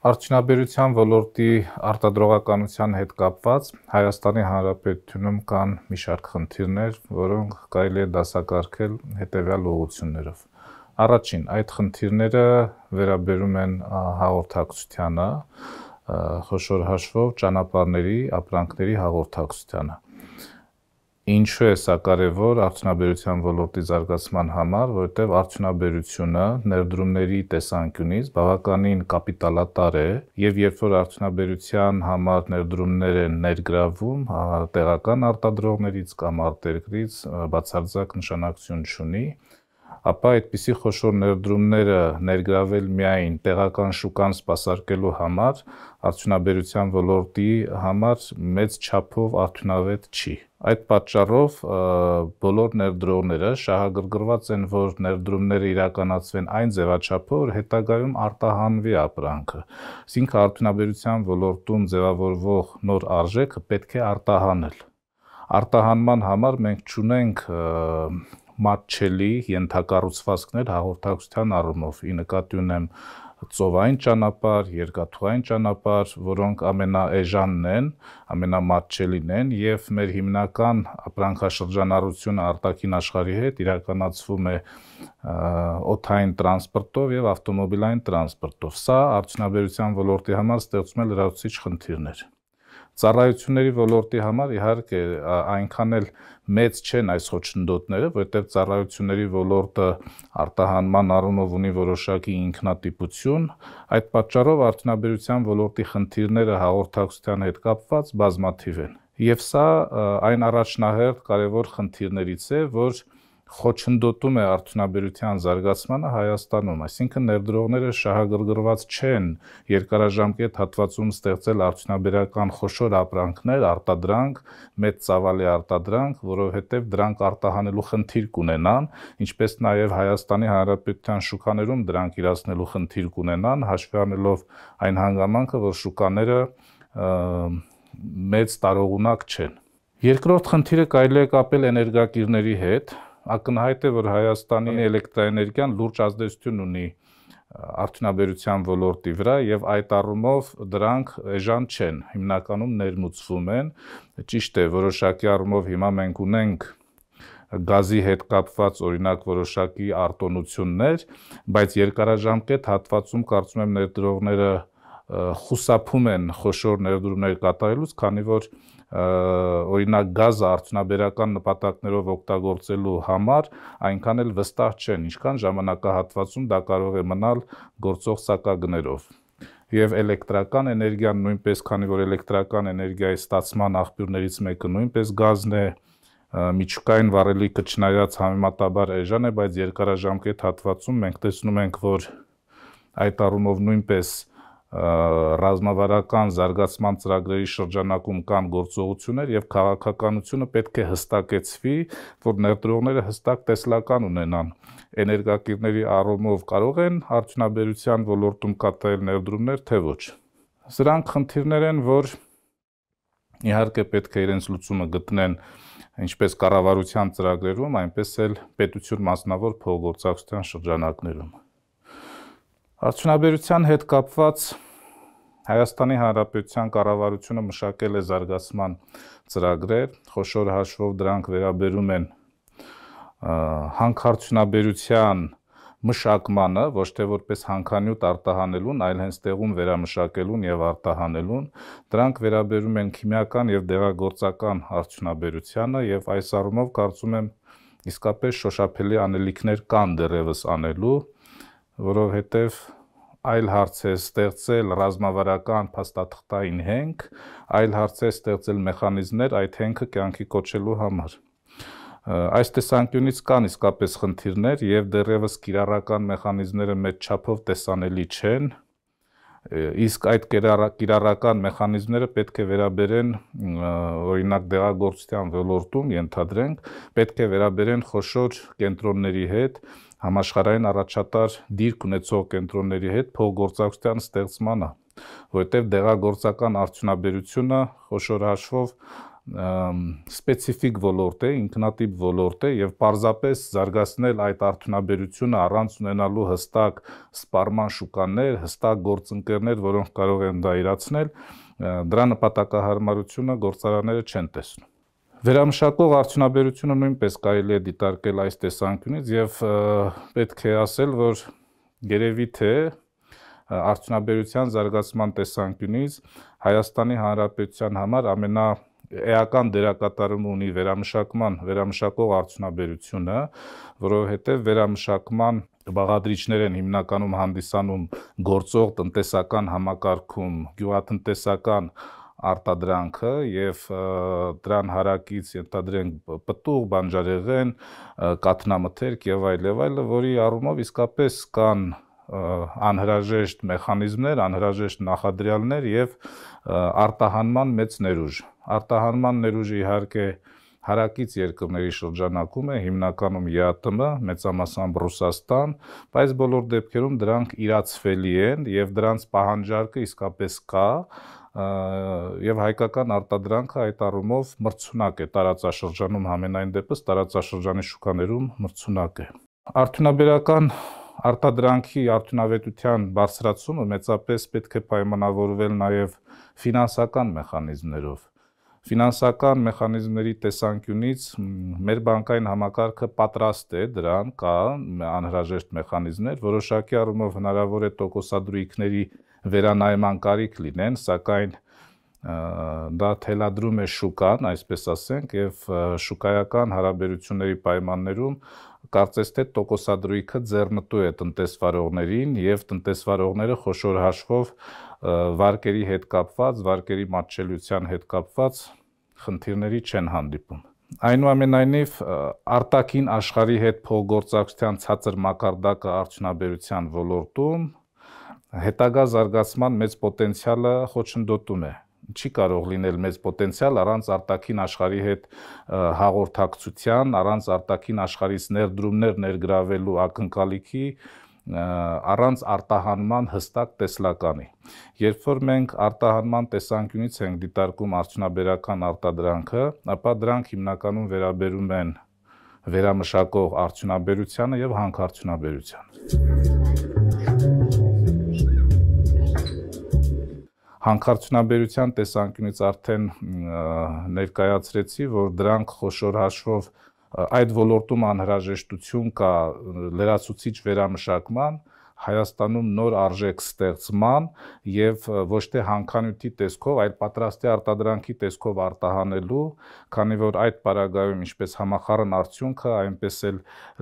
Արդյունաբերության ոլորտի արտադրողականության հետ կապված Հայաստանի Հանրապետությունում կան մի շարք խնդիրներ, որոնք կարելի է դասակարգել հետևյալ ուղղություններով։ Առաջին, այդ խնդիրները վերաբերում են հաղորդակցությանը, խոշոր հաշվով ճանապարհների, ապրանքների հաղորդակցությանը։ Ինչու է սա կարևոր արդյունաբերության ոլորտի զարգացման համար, որովհետև արդյունաբերությունը ներդրումների տեսանկյունից բավականին կապիտալատար է, եւ երբ որ արդյունաբերության համար ներդրումներ են ներգրավում տեղական արտադրողներից կամ արտերկրից, բացարձակ նշանակություն չունի, ապա այդպիսի խոշոր ներդրումները ներգրավել միայն տեղական շուկան սպասարկելու համար, արդյունաբերության ոլորտի համար մեծ չափով արդյունավետ չի։ Այդ պատճառով բոլոր ներդրողները շահագրգռված են, որ ներդրումները իրականացվեն այն ձևաչափով, որ հետագայում արտահանվի ապրանքը։ Այսինքն արդյունաբերության ոլորտում ձևավորվող նոր արժեքը պետք է արտահանել։ Արտահանման համար մենք չունենք մատչելի ենթակառուցվածքներ հաղորդակցության առումով, ի նկատի ունեմ ծովային ճանապարհ, երկաթուղային ճանապարհ, որոնք ամենաէժանն են, ամենամատչելին են եւ մեր հիմնական ապրանքաշրջանառությունը արտաքին աշխարհի հետ իրականացվում է օդային տրանսպորտով եւ ավտոմոբիլային տրանսպորտով։ Սա արդյունաբերության ոլորտի համար ստեղծում է լրացուցիչ խնդիրներ։ Ծառայությունների ոլորտի համար իհարկե այնքան էլ մեծ չեն այս խոչընդոտները, որովհետև ծառայությունների ոլորտը արտահանման առումով ունի որոշակի ինքնատիպություն, այդ պատճառով արդյունաբերության ոլորտի խնդիրները հաղորդակցության հետ կապված բազմաթիվ են։ Եվ սա այն առաջնահերթ կարևոր խնդիրներից է, որ խոչընդոտում է արդյունաբերության զարգացմանը Հայաստանում, այսինքն ներդրողները շահագրգռված չեն երկարաժամկետ հատվածում ստեղծել արդյունաբերական խոշոր ապրանքներ, արտադրանք, մեծ ծավալի արտադրանք, որովհետև դրանք արտահանելու խնդիր կունենան, ինչպես նաև Հայաստանի Հանրապետության շուկաներում դրանք իրացնելու խնդիր կունենան, հաշվի առնելով այն հանգամանքը, որ շուկաները մեծ տարողունակ չեն։ Երկրորդ խնդիրը կարելի է կապել էներգակիրների հետ։ Ակնհայտ է, որ Հայաստանի էլեկտրաէներգիան լուրջ ազդեցություն ունի արդյունաբերության ոլորտի վրա եւ այդ առումով դրանք էժան չեն, հիմնականում ներմուծվում են։ Ճիշտ է, որոշակի առումով հիմա մենք ունենք գազի հետ կապված օրինակ որոշակի արտոնություններ, բայց երկարաժամկետ հատվածում կարծում եմ ներդրողները խուսափում են խոշոր ներդրումներ կատարելուց, քանի որ օրինակ գազը արդյունաբերական նպատակներով օգտագործելու համար այնքան էլ վստահ չեն, ինչքան ժամանակահատվածում դա կարող է մնալ գործող սակագներով։ Եվ էլեկտրական էներգիան նույնպես, քանի որ էլեկտրական էներգիայի ստացման աղբյուրներից մեկը նույնպես գազն է, միջուկային վառելիքը չնայած համեմատաբար էժան է, բայց երկարաժամկետ հատվածում մենք տեսնում ենք, որ այդ առումով նույնպես ռազմավարական զարգացման ծրագրերի շրջանակում կան գործողություններ եւ քաղաքականությունը պետք է հստակեցվի, որ ներդրողները հստակ տեսլական ունենան էներգակիրների առումով կարող են արդյունաբերության ոլորտում կատարել ներդրումներ, թե ոչ։ Սրանք խնդիրներ են, որ իհարկե պետք է իրենց լուծումը գտնեն ինչպես կառավարության ծրագրերում, այնպես էլ պետություն մասնավոր փոխգործակցության շրջանակներում։ Արդյունաբերության հետ կապված Հայաստանի Հանրապետության կառավարությունը մշակել է զարգացման ծրագրեր, խոշոր հաշվով դրանք վերաբերում են հանքարդյունաբերության մշակմանը, ոչ թե որպես հանքանյութ արտահանելուն, այլ հենց տեղում վերամշակելուն եւ արտահանելուն, դրանք վերաբերում են քիմիական եւ դեղագործական արդյունաբերությանը եւ այս առումով կարծում եմ իսկապես շոշափելի անելիքներ կան դեռևս անելու, որովհետեւ այլ հարց է ստեղծել ռազմավարական փաստաթղթային հենք, այլ հարց է ստեղծել մեխանիզմներ այդ հենքը կյանքի կոչելու համար։ Այս տեսանկյունից կան իսկապես խնդիրներ եւ դեռևս կիրառական մեխանիզմները մեծ չափով տեսանելի չեն, իսկ այդ կիրառական մեխանիզմները պետք է վերաբերեն օրինակ դեղագործության ոլորտում ենթադրենք, պետք է վերաբերեն խոշոր կենտրոնների հետ, համաշխարհային առաջատար դիրք ունեցող կենտրոնների հետ փոխգործակցության ստեղծմանը, որովհետև դեղագործական արդյունաբերությունը խոշոր հաշվով սպեցիֆիկ ոլորտ է, ինքնատիպ ոլորտ է եւ պարզապես զարգացնել այդ արդյունաբերությունը առանց ունենալու հստակ սպառման շուկաներ, հստակ գործընկերներ, որոնք կարող են դա իրացնել, դրա նպատակահարմարությունը գործարանները չեն տեսնում։ Վերամշակող արդյունաբերությունը նույնպես կարելի է դիտարկել այս տեսանկյունից եւ պետք է ասել, որ երևի թե արդյունաբերության զարգացման տեսանկյունից Հայաստանի Հանրապետության համար էական դերակատարում ունի վերամշակող արդյունաբերությունը, որովհետև վերամշակման բաղադրիչներ են հիմնականում հանդիսանում գործող տնտեսական համակարգում գյուղատնտեսական արտադրանքը եւ դրան հարակից ենթադրենք պտուղ, բանջարեղեն, կաթնամթերք եւ այլն, որի առումով իսկապես կան անհրաժեշտ մեխանիզմներ, անհրաժեշտ նախադրյալներ եւ արտահանման մեծ ներուժ։ Արտահանման ներուժը իհարկե հարակից երկրների շրջանակում է, հիմնականում ԵԱՏՄ, մեծամասամբ Ռուսաստան, բայց բոլոր դեպքերում դրանք իրացվելի են եւ դրանց պահանջարկը իսկապես կա եւ հայկական արտադրանքը այդ առումով մրցունակ է տարածաշրջանում, համենայն դեպս տարածաշրջանի շուկաներում մրցունակ է։ Արդյունաբերական արտադրանքի արդյունավետության բարձրացումը մեծապես պետք է պայմանավորվել նաև ֆինանսական մեխանիզմներով։ Ֆինանսական մեխանիզմների տեսանկյունից մեր բանկային համակարգը պատրաստ է դրան, կա անհրաժեշտ մեխանիզմներ, որոշակի առումով հնարավոր է տոկոսադրույքների վերանայման կարիք լինեն, սակայն դա թելադրում է շուկան, այսպես ասենք, եւ շուկայական հարաբերությունների պայմաններում կարծես թե տոկոսադրույքը ձեռնտու է տնտեսվարողներին եւ տնտեսվարողները խոշոր հաշվով վարկերի հետ կապված, վարկերի մատչելիության հետ կապված խնդիրների չեն հանդիպում։ Այնուամենայնիվ արտաքին աշխարհի հետ փոխգործակցության ցածր մակարդակը արդյունաբերության ոլորտում հետագա զարգացման մեծ պոտենցիալը խոչընդոտում է։ Չի կարող լինել մեծ պոտենցիալ առանց արտաքին աշխարհի հետ հաղորդակցության, առանց արտաքին աշխարհից ներդրումներ ներգրավելու ակնկալիքի, առանց արտահանման հստակ տեսլականի։ Երբ որ մենք արտահանման տեսանկյունից ենք դիտարկում արդյունաբերական արտադրանքը, ապա դրանք հիմնականում վերաբերում են վերամշակող արդյունաբերությանը եւ հանքարդյունաբերությանը։ Հանքարդյունաբերության տեսանկյունից արդեն ներկայացրեցի, որ դրանք խոշոր հաշվով այդ ոլորտում անհրաժեշտություն կա լրացուցիչ վերամշակման, Հայաստանում նոր արժեք ստեղծման եւ ոչ թե հանքանյութի տեսքով, այլ պատրաստի արտադրանքի տեսքով արտահանելու, քանի որ այդ պարագայում ինչպես համախառն արդյունքը, այնպես էլ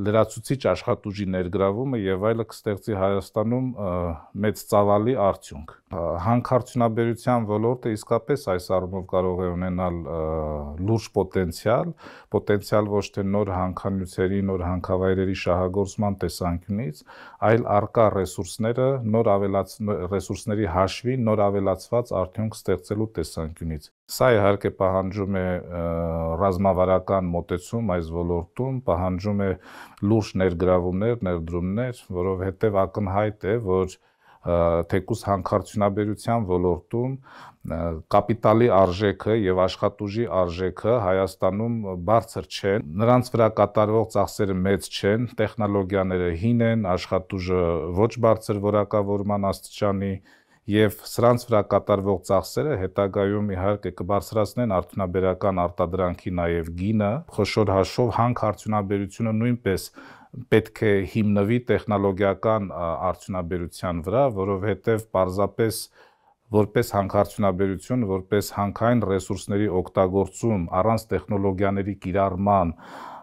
լրացուցիչ աշխատուժի ներգրավումը եւ այլը կստեղծի Հայաստանում մեծ ծավալի արդյունք։ Հանքարդյունաբերության ոլորտը իսկապես այս առումով կարող է ունենալ լուրջ պոտենցիալ ոչ թե նոր հանքանյութերի, նոր հանքավայրերի շահագործման տեսանկյունից, այլ առկա ռեսուրսները ռեսուրսների հաշվին նոր ավելացված արդյունք ստեղծելու տեսանկյունից։ Սա իհարկե պահանջում է ռազմավարական մոտեցում այս ոլորտում, պահանջում է լուրջ ներգրավումներ, ներդրումներ, որովհետև ակնհայտ է, որ թեկուզ հանքարդյունաբերության ոլորտում կապիտալի արժեքը եւ աշխատուժի արժեքը Հայաստանում բարձր չեն, նրանց վրա կատարվող ծախսերը մեծ չեն, տեխնոլոգիաները հին են, աշխատուժը ոչ բարձր որակավորման աստիճանի եւ սրանց վրա կատարվող ծախսերը հետագայում իհարկե կբարձրացնեն արդյունաբերական արտադրանքի նաեւ գինը, խոշոր հաշվով հանքարդյունաբերությունը նույնպես պետք է հիմնվի տեխնոլոգիական արդյունաբերության վրա, որովհետև պարզապես որպես հանքարդյունաբերություն, որպես հանքային ռեսուրսների օգտագործում, առանց տեխնոլոգիաների կիրառման,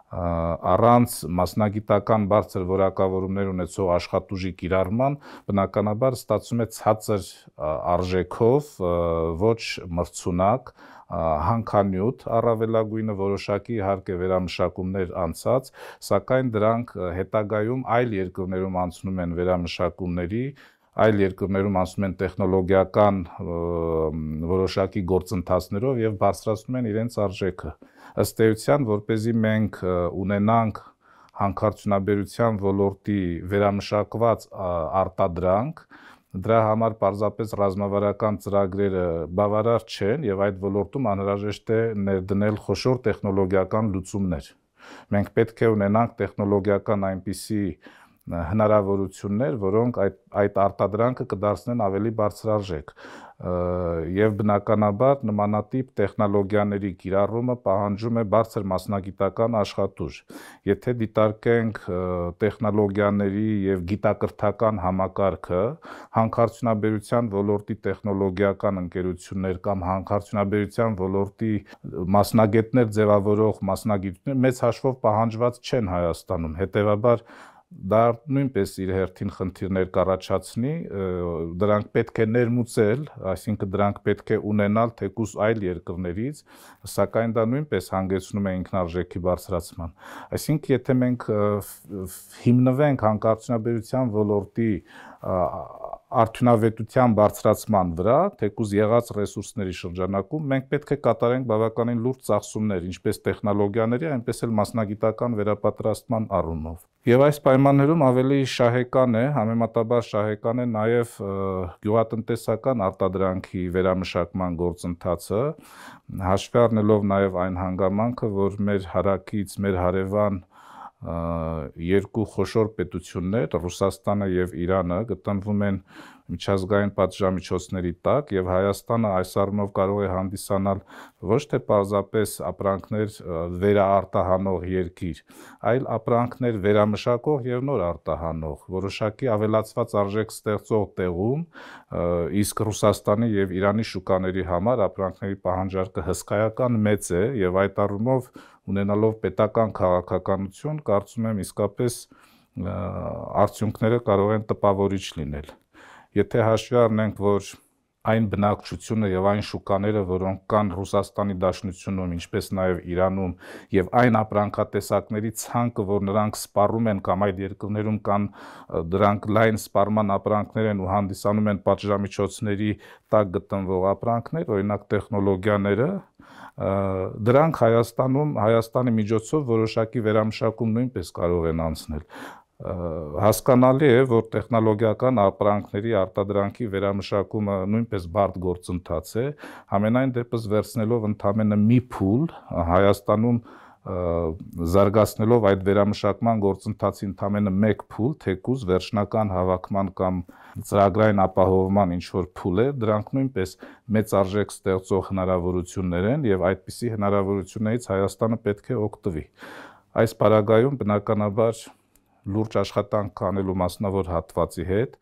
առանց մասնագիտական բարձր որակավորումներ ունեցող աշխատուժի կիրառման, բնականաբար ստացվում է ցածր արժեքով, ոչ մրցունակ, հանքանյութ առավելագույնը որոշակի իհարկե վերամշակումներ անցած, սակայն դրանք հետագայում այլ երկրներում անցնում են վերամշակումների, այլ երկրներում անցնում են տեխնոլոգիական որոշակի գործընթացներով եւ բարձրացնում են իրենց արժեքը։ Ըստ էության, որպեսզի մենք ունենանք հանքարդյունաբերության ոլորտի վերամշակված արտադրանք, Դրա համար պարզապես ռազմավարական ծրագրերը բավարար չեն եւ այդ ոլորտում անհրաժեշտ է ներդնել խոշոր տեխնոլոգիական լուծումներ։ Մենք պետք է ունենանք տեխնոլոգիական այնպիսի հնարավորություններ, որոնք այդ արտադրանքը կդարձնեն ավելի բարձրարժեք եւ բնականաբար նմանատիպ տեխնոլոգիաների կիրառումը պահանջում է բարձր մասնագիտական աշխատուժ։ Եթե դիտարկենք տեխնոլոգիաների եւ գիտակրթական համակարգը, հանքարդյունաբերության ոլորտի տեխնոլոգիական ընկերություններ կամ հանքարդյունաբերության ոլորտի մասնագետներ ձևավորող մասնագետներ մեծ հաշվով պահանջված չեն Հայաստանում, հետեւաբար դա նույնպես իր հերթին խնդիրներ կառաջացնի, դրանք պետք է ներմուծել, այսինքն դրանք պետք է ունենալ թեկուզ այլ երկրներից, սակայն դա նույնպես հանգեցնում է ինքնարժեքի բարձրացման։ Այսինքն, եթե մենք հիմնվենք հանքարդյունաբերության ոլորտի արդյունավետության բարձրացման վրա, թեկուզ եղած ռեսուրսների շրջանակում, մենք պետք է կատարենք բավականին լուրջ ծախսումներ, ինչպես տեխնոլոգիաների, այնպես էլ մասնագիտական վերապատրաստման առումով։ Եվ այս պայմաններում ավելի շահեկան է, համեմատաբար շահեկան է նաև գյուղատնտեսական արտադրանքի վերամշակման գործընթացը, հաշվի առնելով նաև այն հանգամանքը, որ մեր հարակից, մեր հարևան երկու խոշոր պետություններ, Ռուսաստանը եւ Իրանը, գտնվում են միջազգային պատժամիջոցների տակ եւ Հայաստանը այս առումով կարող է հանդիսանալ ոչ թե պարզապես ապրանքներ վերաարտահանող երկիր, այլ ապրանքներ վերամշակող եւ նոր արտահանող, որոշակի ավելացված արժեք ստեղծող տեղում, իսկ Ռուսաստանի եւ Իրանի շուկաների համար ապրանքների պահանջարկը հսկայական մեծ է եւ այդ առումով ունենալով պետական քաղաքականություն, կարծում եմ իսկապես արդյունքները կարող են տպավորիչ լինել։ Եթե հաշվի առնենք, որ այն բնակչությունը եւ այն շուկաները, որոնք կան Ռուսաստանի Դաշնությունում, ինչպես նաեւ Իրանում, եւ այն ապրանքատեսակների ցանկը, որ նրանք սպառում են կամ այդ երկրներում կան դրանք լայն սպառման ապրանքներ են ու հանդիսանում են պատժամիջոցների տակ գտնվող ապրանքներ, օրինակ տեխնոլոգիաները, դրանք Հայաստանի միջոցով որոշակի վերամշակում նույնպես կարող են անցնել։ Հասկանալի է, որ տեխնոլոգիական ապրանքների արտադրանքի վերամշակումը նույնպես բարդ գործընթաց է, համենայն դեպս վերցնելով ընդամենը մի փուլ, Հայաստանում զարգացնելով այդ վերամշակման գործընթացի ընդամենը մեկ փուլ, թեկուզ վերջնական հավաքման կամ ծրագրային ապահովման ինչ-որ փուլ է, դրանք նույնպես մեծ արժեք ստեղծող հնարավորություններ են եւ այդպիսի հնարավորություններից Հայաստանը պետք է օգտվի։ Այս պարագայում բնականաբար լուրջ աշխատանք անելու մասնավոր հատվածի հետ,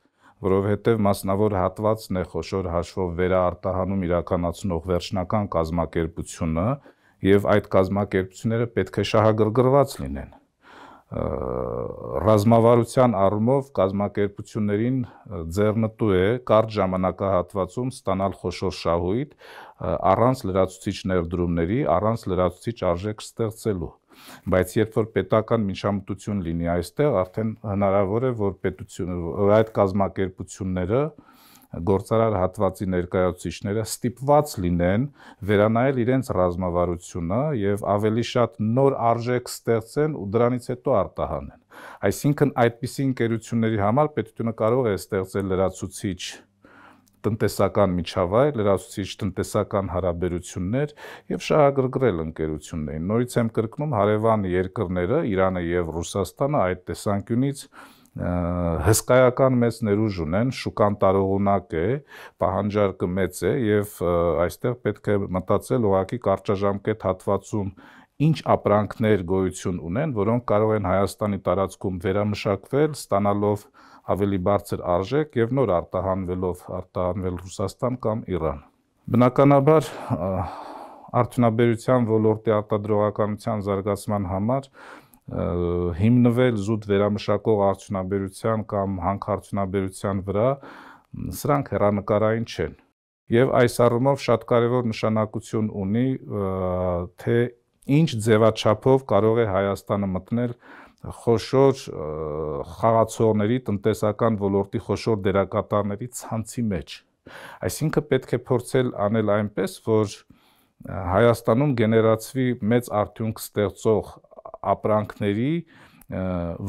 որովհետև մասնավոր հատվածն է խոշոր հաշվով վերաարտահանում իրականացնող վերջնական կազմակերպությունը եւ այդ կազմակերպությունները պետք է շահագրգռված լինեն։ Ռազմավարության առումով կազմակերպություններին ձեռնտու է կարճ ժամանակահատվածում ստանալ խոշոր շահույթ առանց լրացուցիչ ներդրումների, առանց լրացուցիչ արժեք ստեղծելու։ Բայց երբ որ պետական միջամտություն լինի այստեղ, արդեն հնարավոր է, որ այդ կազմակերպությունները գործարար հատվածի ներկայացուցիչները ստիպված լինեն վերանայել իրենց ռազմավարությունը եւ ավելի շատ նոր արժեք ստեղծեն ու դրանից հետո արտահանեն։ Այսինքն այդպիսի ընկերությունների համար պետությունը կարող է ստեղծել լրացուցիչ տնտեսական միջավայր, լրացուցիչ տնտեսական հարաբերություններ եւ շահագրգռել ընկերություններին։ Նորից եմ կրկնում, հարևան երկրները, Իրանը եւ Ռուսաստանը այդ տեսանկյունից հսկայական մեծ ներուժ ունեն, շուկան տարողունակ է, պահանջարկը մեծ է եւ այստեղ պետք է մտածել ուղղակի կարճաժամկետ հատվածում ինչ ապրանքներ գոյություն ունեն, որոնք կարող են Հայաստանի տարածքում վերամշակվել, ստանալով ավելի բարձր արժեք եւ նոր արտահանվել Ռուսաստան կամ Իրան։ Բնականաբար արդյունաբերության ոլորտի արտադրողականության զարգացման համար հիմնվել զուտ վերամշակող արդյունաբերության կամ հանքարդյունաբերության վրա, սրանք հեռանկարային չեն։ Եվ այս առումով շատ կարևոր նշանակություն ունի, թե ինչ ձևաչափով կարող է Հայաստանը մտնել խոշոր խաղացողների, տնտեսական ոլորտի խոշոր դերակատարների ցանցի մեջ։ Այսինքն պետք է փորձել անել այնպես, որ Հայաստանում գեներացվի մեծ արդյունք ստեղծող ապրանքների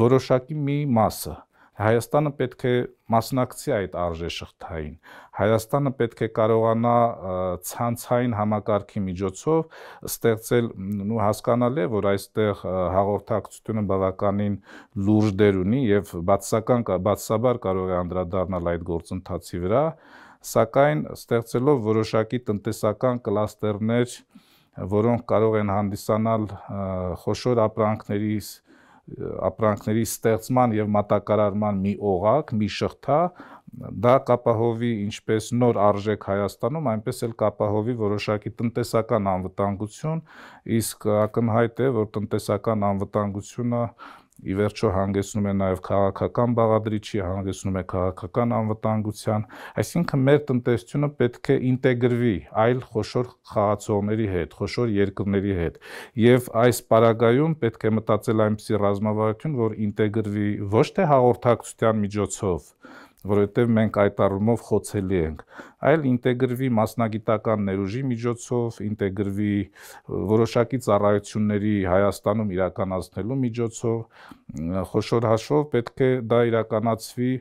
որոշակի մի մասը։ Հայաստանը պետք է մասնակցի այդ արժեշղթային, Հայաստանը պետք է կարողանա ցանցային համակարգի միջոցով ստեղծել, հասկանալի է, որ այստեղ հաղորդակցությունը բավականին լուրջ դեր ունի եւ բացասաբար կարող է անդրադառնալ այդ գործընթացի վրա, սակայն ստեղծելով որոշակի տնտեսական կլաստերներ, որոնք կարող են հանդիսանալ խոշոր ապրանքների ստեղծման եւ մատակարարման մի օղակ, մի շղթա, դա կապահովի ինչպես նոր արժեք Հայաստանում, այնպես էլ կապահովի որոշակի տնտեսական անվտանգություն, իսկ ակնհայտ է, որ տնտեսական անվտանգությունը ի վերջո հանգեցնում է նաև քաղաքական բաղադրիչի, հանգեցնում է քաղաքական անվտանգության, այսինքն մեր տնտեսությունը պետք է ինտեգրվի այլ խոշոր խաղացողների հետ, խոշոր երկրների հետ, եւ այս պարագայում պետք է մտածել այնպիսի ռազմավարություն, որ ինտեգրվի ոչ թե հաղորդակցության միջոցով, որովհետև մենք այդ առումով խոցելի ենք, այլ ինտեգրվի մասնագիտական ներուժի միջոցով, ինտեգրվի որոշակի ծառայությունների Հայաստանում իրականացնելու միջոցով, խոշոր հաշվով պետք է դա իրականացվի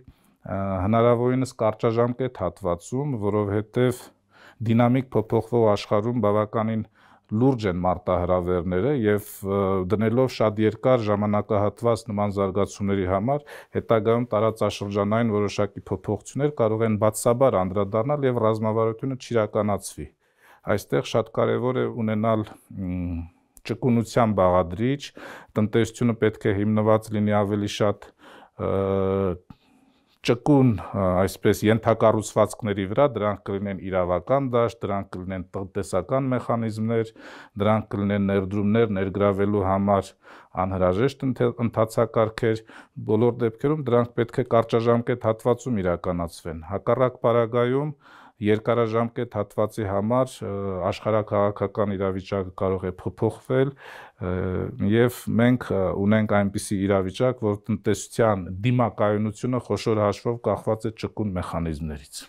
հնարավորինս կարճաժամկետ հատվածում, որովհետև դինամիկ փոփոխվող աշխարհում բավականին լուրջ են մարտահրավերները եւ դնելով շատ երկար ժամանակահատված նման զարգացումների համար հետագայում տարածաշրջանային որոշակի փոփոխություններ կարող են բացասաբար անդրադառնալ եւ ռազմավարությունը չիրականացվի։ Այստեղ շատ կարեւոր է ունենալ ճկունության բաղադրիչ, տնտեսությունը պետք է հիմնված լինի ավելի շատ ճկուն, այսպես ենթակառուցվածքների վրա, դրանք կլինեն իրավական դաշտ, դրանք կլինեն տնտեսական մեխանիզմներ, դրանք կլինեն ներդրումներ ներգրավելու համար անհրաժեշտ ընթացակարգեր, բոլոր դեպքերում դրանք պետք է կարճաժամկետ հատվածում իրականացվեն։ Հակառակ պարագայում երկարաժամկետ հատվածի համար աշխարհաքաղաքական իրավիճակը կարող է փոփոխվել եւ մենք ունենք այնպիսի իրավիճակ, որ տնտեսության դիմակայունությունը խոշոր հաշվով կախված է ճկուն մեխանիզմներից։